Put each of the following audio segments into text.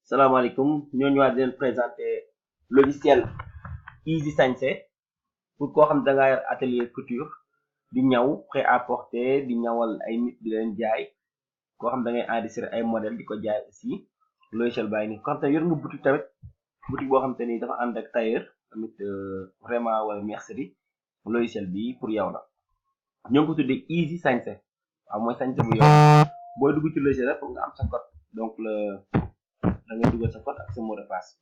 salaamaaleykum ñoo ñëwaat di leen présenter logiciel Easy Sañse pour koo xam da nga yor atelier couture di ñaw prêt à porter di ñawal ay nit di leen jaay koo xam da ngay enregistrer ay modèle di ko jaay aussi logiciel bàyyi ni ko xam te yor nga boutique tamit boutique boo xam te ni dafa ànd ak tailleur tamit vraiment wala mercerie logiciel bi pour yow la ñoo ngi ko tuddee Easy Sañse waaw mooy sañse bu yow booy dugg ci logiciel rek pour nga am sa code donc da ngay dugal sa code ak sa mot de passe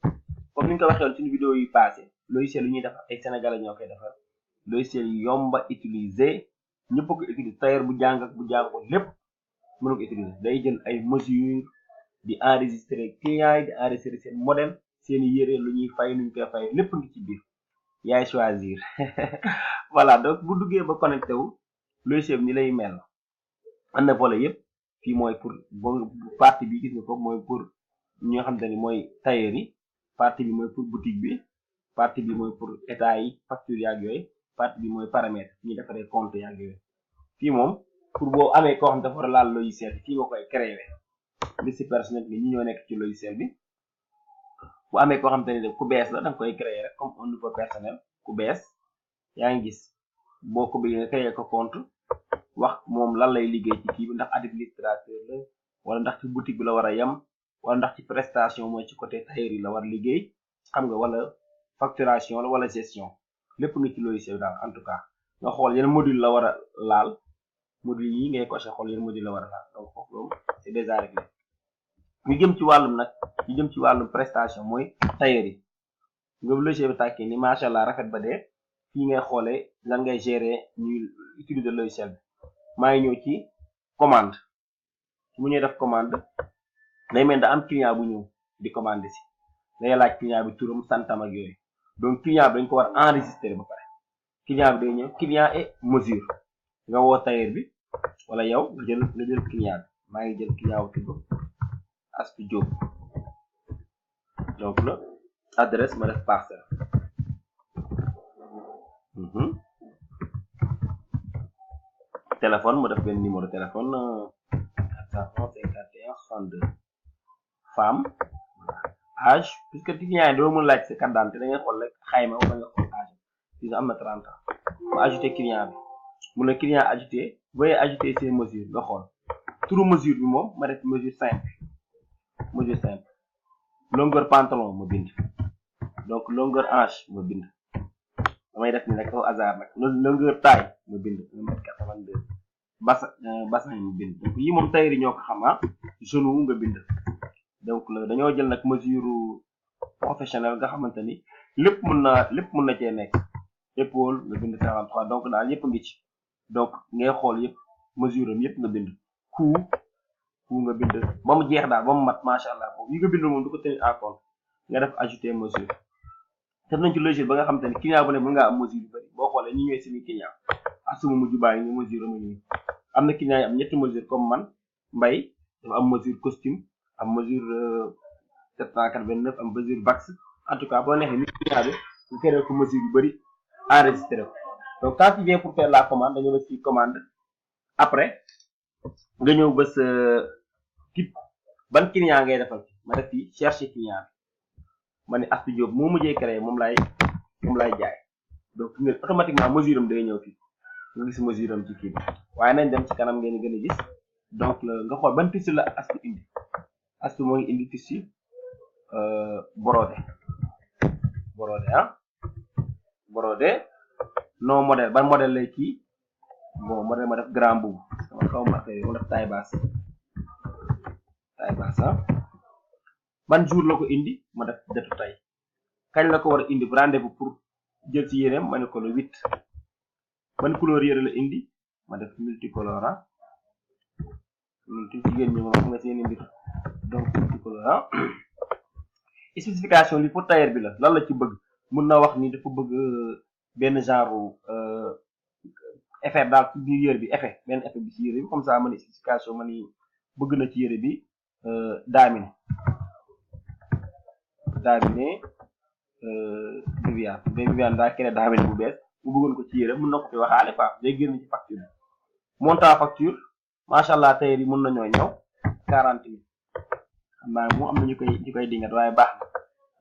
comme ni nga ko waxee woon ci vidéo yi passé logiciel yi ñuy defar ay sénégalais ñoo koy defar logiciel yi yomba utiliser ñëpp ko utiliser tailleur bu jàng ak bu jàngul lépp mënu ko utiliser day jël ay mesures di enregistrer clients yi di enregistrer seen modèle seen yére lu ñuy fay lu ñu koy fay lépp ngi ci biir yaay choisir voilà donc bu duggee ba connecté wu logiciel bi ni lay mel am na volet yëpp fii mooy pour partie bi gis nga ko mooy pour ñi nga xamante ni mooy tailleur yi partie bi mooy pour boutique bi partie bi mooy pour état yi facture yaag yooyu partie bi mooy paramètre ñu defaree compte yaag yooyu fii moom pour boo amee koo xam dafa war a laal logiciel bi fii nga koy créer liste personnel bi ñi ñoo nekk ci logiciel bi bu amee koo xamante ni ku bees la danga koy créer rek comme un nouveau personnel ku bees yaa ngi gis boo ko bëggee nga créer ko compte wax moom lan lay liggéey ci kii bi ndax administrateur la wala ndax ci boutique bi la war a yem wala ndax ci prestation mooy ci côté tailleur yi la war liggéey xam nga wala facturation la wala gestion lépp nga ci logiciel daal en tout cas nga xool yenn module la war a laal module yi ngay coché xool yenn module la war a laal donc foofu loolu c'est déjà réglé ñu jëm ci wàllum nag ñu jëm ci wàllum prestation mooy tailleur yi nga logiciel bi tàkkee ni macha allah rafet ba dee fii ngay xoolee lan ngay gérer ñuy utiliser logiciel bi maa ngi ñëw ci commande mu ñuy def commande day mel da am client bu ñëw di commandé si day laaj client bi turam santam ak yooyu donc client bi dañ ko war enregistrer ba pare client bi day ñëw client et mesure nga woo tailleur bi wala yow nga jël client bi maa ngi jël client wu tudd Astou Diop donc la adresse ma def parcelle téléphone ma def benn numéro téléphone 451 32 femme âge puisque client yi doo mën laaj sa carte d'identité da ngay xool rek xayma wala nga xool âge bi nga am na 30 ans ma ajouté client bi mu ne client ajouté veuillez ajouter ses mesures nga xool turu mesure bi moom ma def mesure simple longueur pantalon ma bind donc longueur hanche ma bind damay def ni rek au hasard nag longueur taille ma bind 1m82 bassin ma bind donc yi moom tailleur yi ñoo ko xam genou nga bind donc dañoo jël nag mesure professionnelle nga xamante ni lépp mën na cee nekk épaule nga bind 43 donc daal yëpp ngi ci donc ngay xool yëpp mesure am yëpp nga bind cou nga bind ba mu jeex daal ba mu mat macha allah boobu yi nga bind moom du ko tenir en compte nga def ajouter mesure def nañ ci logiciel ba nga xamante ni client bu ne mën ngaa am mesure yu bëri boo xoolee ñi ñooy seeni client asuma mujj bàyyi ñu mesure ama ñuy am na client yi am ñetti mesure comme man mbay dafa am mesure costume am mesure 789 am mesure vax en tout cas boo neexee ni client bi ñu créé ko mesure yu bëri enregistré ko donc quand tu viens pour faire la commande dañoo bës ci commande après nga ñëw bës type ban client ngay defal ma def fii chercher client bi ma ne Astou Diop moo mujjee créé moom lay jaay donc nga automatiquement mesure am day ñëw fii nga gis mesure am ci kii bi waaye nañ dem ci kanam ngeen gën a gis donc nga xool ban tissu la Astou indi Astou moo ngi indi tissu brodé brodé non modèle ban modèle lay kii bon modèle ma def grand boubou sama xaw ma affaire ma def taille basse ban jour la ko indi ma def datu tay kañ la ko war a indi rendez-vous pour jël ci yéreem ma ne ko le 8 ban couleur yére la indi ma def multicolore jigéen ñi moom xam nga seeni mbir donc multicolore spécification li pour tailleur bi la lan la ci bëgg mun na wax ni dafa bëgg benn genre effet daal ci biir yére bi benn effet bi ci yére bi comme ça ma ne spécification ma ni bëgg na ci yére bi daamine Viviane daa créé daamine bu bees mu bëggoon ko ci yére mën na ko fi waxaale quoi day génn ci facture montant facture macha allah tailleur yi mën nañoo ñëw 40 000 xam naa moom am na ñu koy dingat waaye baax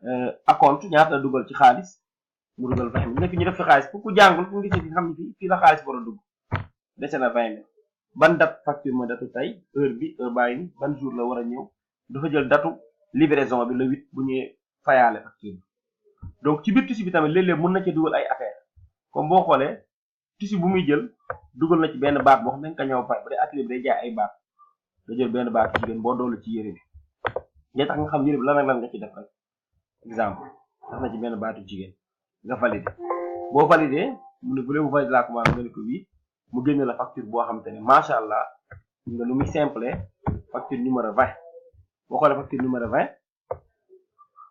na acompte ñaata la dugal ci xaalis mu dugal 20 000 nekk ñu def fi xaalis ku jàngul ku gisee fi xam ne fii la xaalis war a dugg dese na 20 000 ban date facture mooy datu tey heure bi heure baa ngi ban jour la war a ñëw dafa jël datu livraison bi le 8 bu ñëwee fayaale facture bi donc ci biir tissu bi tamit léeg-léeg mën na ci dugal ay affaire comme boo xoolee tissu bu muy jël dugal na ci benn baat boo xam ne nga ñëw fay bu dee atelier bi day jaay ay baat da jël benn baat jigéen boo doolu ci yére bi day tax nga xam yére bi lan ak lan nga ci def rek exemple tax na ci benn baatu jigéen nga validé boo validé mu ne bu lee bu validé la commande nga ne ko wii mu génne la facture boo xam te ne macha allah nga lu muy simple facture numéro 20 boo xoolee facture numéro 20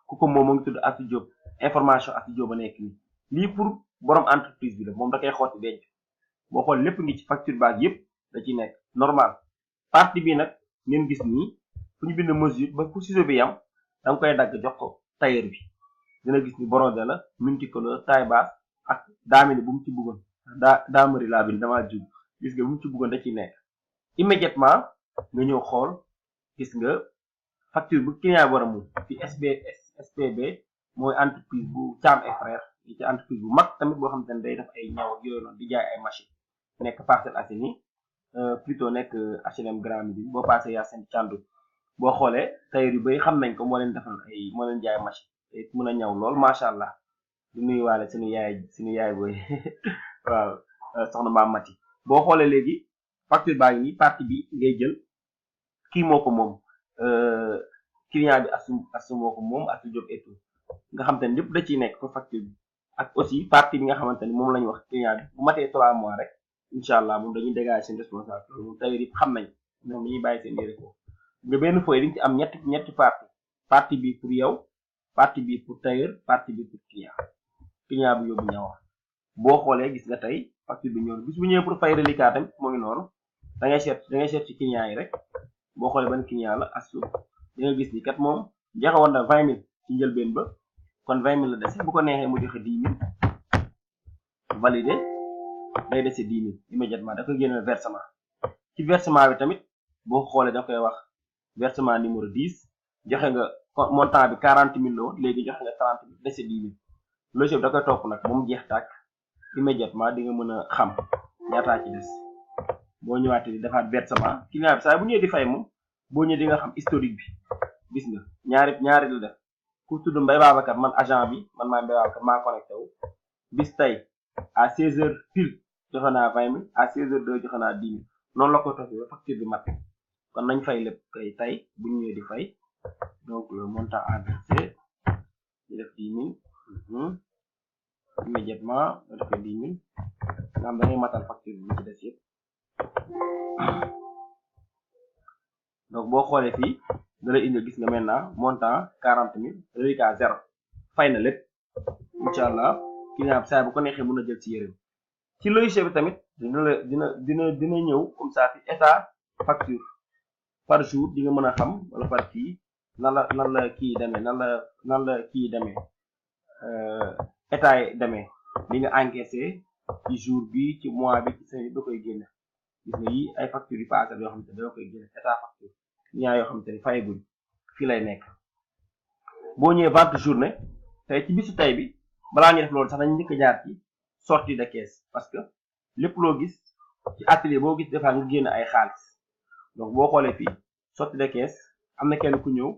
ku ko moom mu ngi tudd Astou Diop information Astou Diop ba nekk nii lii pour borom entreprise bi la moom da koy xooti denc boo xool lépp ngi ci facture baag yëpp da ciy nekk normal partie bi nag ngeen gis nii fu ñu bind mesure ba fu ciseau bi yam da nga koy dagg jox ko tailleur bi dina gis ni brodé la multicolore taille basse ak daamine bu mu ci bëggoon daamari laa bi dama jub gis nga bu mu ci bëggoon da ciy nekk immédiatement nga ñëw xool gis nga facture bu client bi war a mu fi SPB mooy entreprise bu Thiam et frère yi ci entreprise bu mag tamit boo xam te ne day def ay ñaw ak yooyu noonu di jaay ay machine nekk Parcelles Assainies plutôt nekk HLM Grand Médine boo passé yaa seen càndu boo xoolee tailleur yu bay xam nañ ko moo leen defal ay moo leen jaay machine te mën a ñaw lool macha allah di nuyuwaale suñu yaay booy waaw soxna maam Mati boo xoolee léegi facture baa ngi nii partie bi ngay jël kii moo ko moom client bi Astou moo ko moom Astou Diop et tout nga xam te ne lépp da ciy nekk pour facture bi ak aussi partie bi nga xamante ni moom la ñu wax client bi bu matee 3 mois rek incha allah moom dañuy dégager seen responsable loolu moom tailleur yi xam nañ ñoom dañuy bàyyi seen yére foofu nga benn feuille dañ ci am ñetti partie bi pour yow partie bi pour tailleur partie bi pour client bi yóbbu ñaw boo xoolee gis nga tey facture bi ñëw bis bu ñëwee pour fay reliquat tamit moo ngi noonu da ngay seet ci client yi rek boo xoolee ban client la Astou da nga gis ni kat moom joxe woon na 20 000 ci njëlbeen ba kon 20 000 la dese bu ko neexee mu joxe 10 000 validé day dese 10 000 immédiatement da koy génne versement ci versement bi tamit boo xoolee da koy wax versement numéro 10 joxe nga montant bi 40 000 la woon léegi joxe nga 30 000 dese 10 000 loolu da koy topp nag ba mu jeex tàkk immédiatement di nga mën a xam ñaataa ci des boo ñëwaatee di defaat versement client bi saa bu ñëwee di fay moom boo ñëwee di nga xam historique bi gis nga ñaari la def ku tudd Mbaye Babacar man agent bi man maa Mbaye Babacar maa connecté wu bis tey à 16h pile joxe naa 20 000 à 16h02 joxe naa 10 000 noonu la ko toppee ba facture bi mat kon nañ fay lépp kay tey bu ñu ñëwee di fay donc le montant à verser ñu def 10 000 immédiatement nga defee 10 000 nga xam da ngay matal facture bi ci des yëpp donc boo xoolee fii da lay indi gis nga maintenant montant 40 000 reliquat 0 fay na lépp incha allah client bi saa bu ko neexee mën a jël ci yéreem ci logiciel bi tamit dina ñëw comme ça fi état facture par jour di nga mën a xam wala par kii nan la kii demee nan la kii demee état yi demee li nga encaissé ci jour bi ci mois bi ci semaine bi da koy génne gis nga yi ay facture yu passé yoo xam te da koy génne état facture ñaa yoo xam te ni fayaguñ fii lay nekk boo ñëwee vente journée tey ci bisu tey bi balaa ñu def loolu sax dañu njëkk a jaar ci sortie de caisse parce que lépp loo gis ci atelier boo gis defaa nga génn ay xaalis donc boo xoolee fii sortie de caisse am na kenn ku ñëw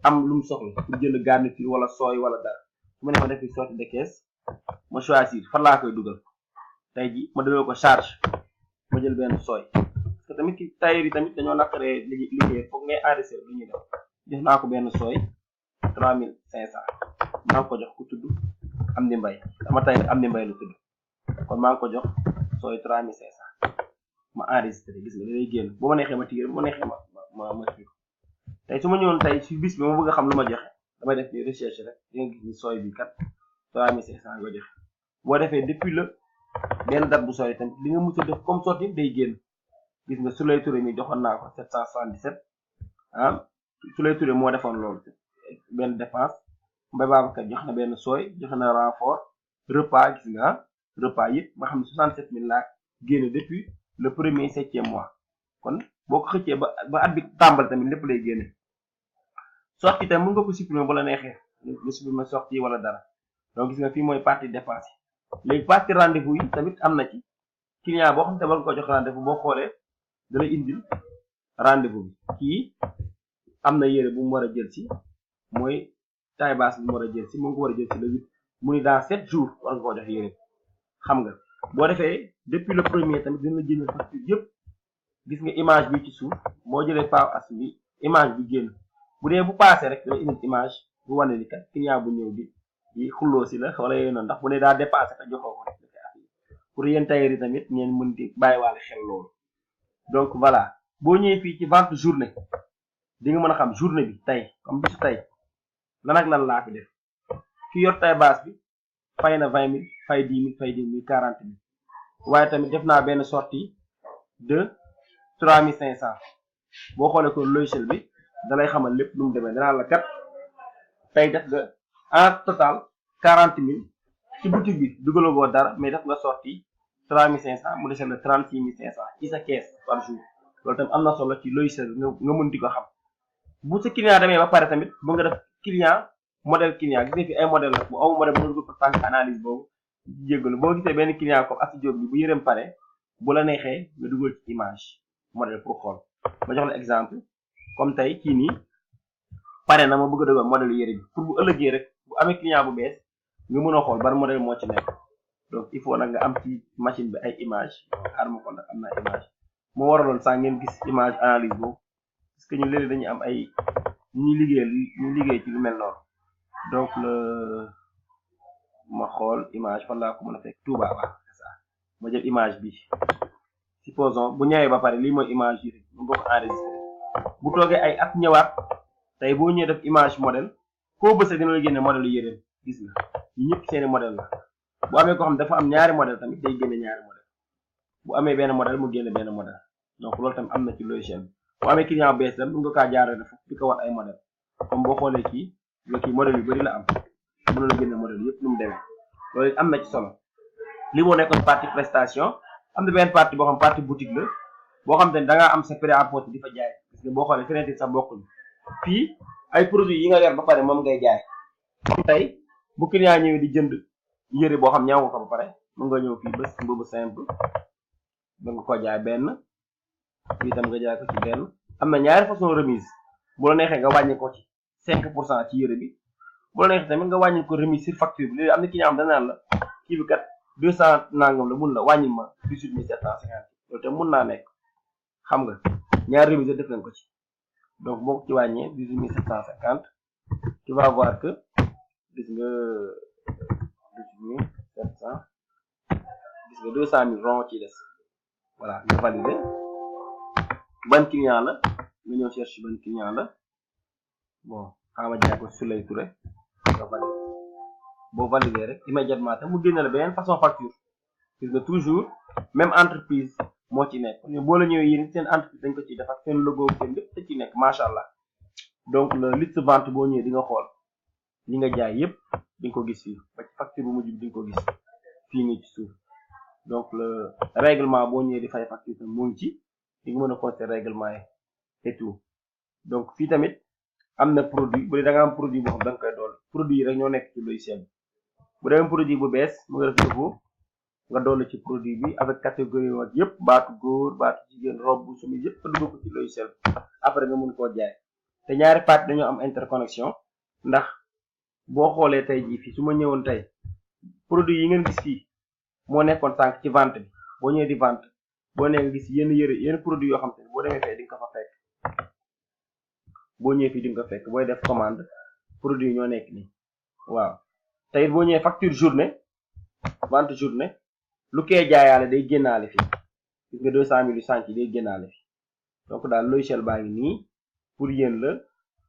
am lu mu soxla pour jënd garniture wala sooy wala dara su ma ne ma def fi sortie de caisse ma choisir fan laa koy dugal tey ji ma demee ko charge ma jël benn sooy parce que tamit ki tailleur yi tamit dañoo naqaree liggéey foog ngay enregistrer lu ñuy def naa ko benn sooy 3500 maa ngi ko jox ku tudd am di mbay dama tay am di mbay lu tudd kon maa ngi ko jox sooy 3500 ma enregistré gis nga day génn bu ma neexee ma tigé bu ma neexee ma kii tey su ma ñëwoon tey si bis bi ma bëgg a xam lu ma joxe damay def ni recherche rek di nga gis ni sooy bi kat 3500 nga joxe boo defee depuis le benn date bu sooy tamit li nga mës a def comme sorti day génn gis nga Souley Touré mi joxoon naa ko 777 ah Souley Touré moo defoon loolu benn dépense Mbaye Babacar jox na benn sooy joxe na renfort repas gis nga repas yëpp ba xam ne 67000 laa génne depuis le premier 7e mois kon boo ko xëccee ba at bi tàmbal tamit lépp lay génne sortie tam mën nga ko supprimer bu la neexee nga supprimer sortie wala dara donc gis nga fii mooy partie dépense léegi partie rendez-vous yi tamit am na ci client boo xam te war nga ko jox rendez-vous boo xoolee da lay indil rendez-vous bi kii am na yére bu mu war a jël ci mooy taille basse bi mu war a jël ci mu ngi ko war a jël ci le 8 mu ni dans 7 jours war nga koo jox yére xam nga boo defee depuis le premier tamit dina la génne facture yëpp gis nga image bi ci suuf boo jëlee Paw Astou bi image bi génn bu dee bu passé rek dina indi image bu wane ni kat client bu ñëw di xulloo si la wala yooyu noonu ndax bu dee daa dépassé te joxoo ko rek dafay affaire pour yéen tailleur yi tamit ngeen mën di bàyyiwaale xel loolu donc voilà boo ñëwee fii ci vente journée di nga mën a xam journée bi tey comme bisu tey lan ak lan laa fi def ki yor taille basse bi fay na 20 000 fay 10 000 fay 10 000 40 000 waaye tamit def naa benn sortie de 3500 boo xoolee ko logiciel bi dalay xamal lépp lu mu demee danaa la kat tey def nga en total 40 000 ci boutique bi dugalagoo dara mais def nga sortie 3500 mu desee la 36 500 ci sa caisse par jour loolu tamit am na solo ci logiciel bi nga mën di ko xam bu sa client demee ba pare tamit bu nga def client modèle client gis nga fi ay modèle la bu aw modèle bu nga dugg tànk analyse boobu jéggalu boo gisee benn client comme Astou Diop bi bu yërëm pare bu la neexee nga dugal ci image modèle pour xool ma jox la exemple comme tey kii nii pare na ma bëgg a dugal modèle yére bi pour bu ëllëgee rek bu amee client bu bees nga mën a xool ban modèle moo ci nekk donc il faut nag nga am ci machine bi ay image arma ko nag am na image moo waraloon sax ngeen gis image analyse boobu parce que ñu léegi dañuy am ay ñuy liggéey ci lu mel noonu donc ma xool image fan laa ko mën a fekk Touba ba c'est ça ma jël image bi supposons bu ñëwee ba pare lii mooy image yi rek mu ko enregistré bu toogee ay at ñëwaat tey boo ñëwee def image modèle koo bësee dina la génne modèle yu yéreem gis nga yi ñëpp seeni modèle la bu amee ko xam dafa am ñaari modèle tamit day génne ñaari modèle bu amee benn modèle mu génne benn modèle donc loolu tamit am na ci logiciel bi bu amee client bees tam nga kaa jaaree dafa di ko wat ay modèle comme boo xoolee kii modèle yu bari la am mën na génne modèle yëpp nu mu demee loolu am na ci solo li moo nekkoon partie prestation am na benn partie boo xam partie boutique la boo xam te ne da ngaa am sa prêt-à-porter di fa jaay parce que boo xoolee fenêtre sax bokkuñu fii ay produits yi nga yor ba pare moom ngay jaay comme tey bu client ñëwee di jënd yëre boo xam ñaaw nga ko ba pare mën nga ñëw fii bés mbubu simple da nga ko jaay benn fii tam nga jaay ko ci benn am na ñaari façon remise bu la neexee nga wàññi ko ci 5% ci yëre bi bu la neexee tamit nga wàññi ko remise sur facture bi léegi am na ki ñoo xam danaan la kii bi kat 200 nangam la mun la wàññil ma 18 750 loolu tamit mun naa nekk xam nga ñaari remise def nañ ko ci donc boo ko ci wàññee 18 750 tu vas voir que gis nga 18 700 gis nga 200 000 rond ci des voilà nga valider ban client la nga ñëw cherche ban client la bon xama jaay ko Souley Touré nga valider boo valider rek immédiatement tam mu génne la beneen façon facture gis nga toujours même entreprise moo ci nekk boo la ñëwee yéen seen entreprise dañ ko ciy def ak seen logo seen lépp da ci nekk macha allah donc le liste vente boo ñëwee di nga xool li nga jaay yépp di nga ko gis fii ba ci facture bu mujj bi di nga ko gis fii nii ci suuf donc le règlement boo ñëwee di fay facture tam mu ngi ci di nga mën a constater règlement yi et tout donc fii tamit am na produit bu dee da nga am produit boo xam da nga koy dool produit yi rek ñoo nekk ci logiciel bi bu dee produit bu bees mu nga def defoo nga dolli ci produit bi avec catégorie ak yëpp baatu góor baatu jigéen robe chemise yëpp nga dugg ko ci logiciel bi après nga mën koo jaay te ñaari parties dañoo am interconnexion ndax boo xoolee tey jii fii su ma ñëwoon tey produit yi ngeen gis fii moo nekkoon sànq ci vente bi boo ñëwee di vente boo nee nga gis yenn produit yoo xam te ne boo demee fee di nga ko fa fekk boo ñëwee fii di nga ko fekk booy def commande produit yi ñoo nekk nii waaw tey boo ñëwee facture journée vente journée lu koy jaayaale day génnaale fii gis nga 200 000 yu sànq yi day génnaale fii donc daal logiciel baa ngi nii pour yéen la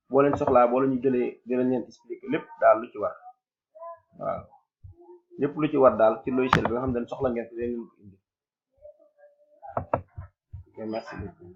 boo leen soxlaa boo la ñu jëlee dinañ leen expliquer lépp daal lu ci war waaw lépp lu ci war daal ci logiciel bi nga xam ne soxla ngeen ko leen ko indi ok merci beaucoup